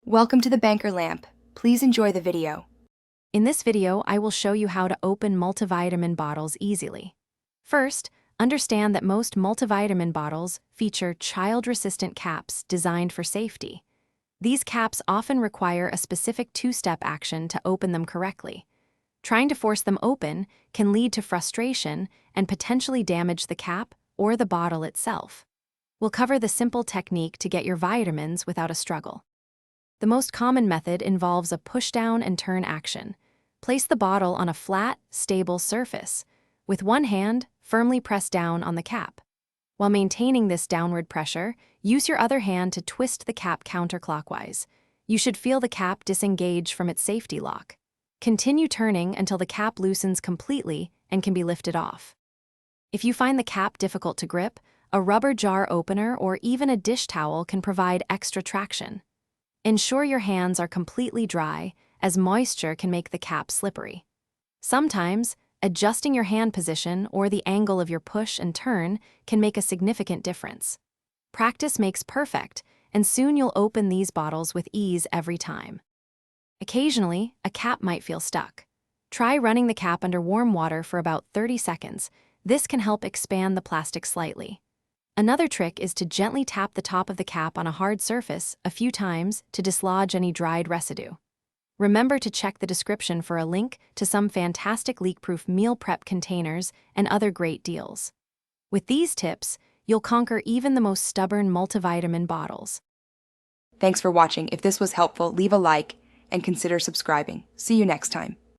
Welcome to the Banker Lamp. Please enjoy the video. In this video, I will show you how to open multivitamin bottles easily. First, understand that most multivitamin bottles feature child-resistant caps designed for safety. These caps often require a specific two-step action to open them correctly. Trying to force them open can lead to frustration and potentially damage the cap or the bottle itself. We'll cover the simple technique to get your vitamins without a struggle. The most common method involves a push-down and turn action. Place the bottle on a flat, stable surface. With one hand, firmly press down on the cap. While maintaining this downward pressure, use your other hand to twist the cap counterclockwise. You should feel the cap disengage from its safety lock. Continue turning until the cap loosens completely and can be lifted off. If you find the cap difficult to grip, a rubber jar opener or even a dish towel can provide extra traction. Ensure your hands are completely dry, as moisture can make the cap slippery. Sometimes, adjusting your hand position or the angle of your push and turn can make a significant difference. Practice makes perfect, and soon you'll open these bottles with ease every time. Occasionally, a cap might feel stuck. Try running the cap under warm water for about 30 seconds. This can help expand the plastic slightly. Another trick is to gently tap the top of the cap on a hard surface a few times to dislodge any dried residue. Remember to check the description for a link to some fantastic leak-proof meal prep containers and other great deals. With these tips, you'll conquer even the most stubborn multivitamin bottles. Thanks for watching. If this was helpful, leave a like and consider subscribing. See you next time.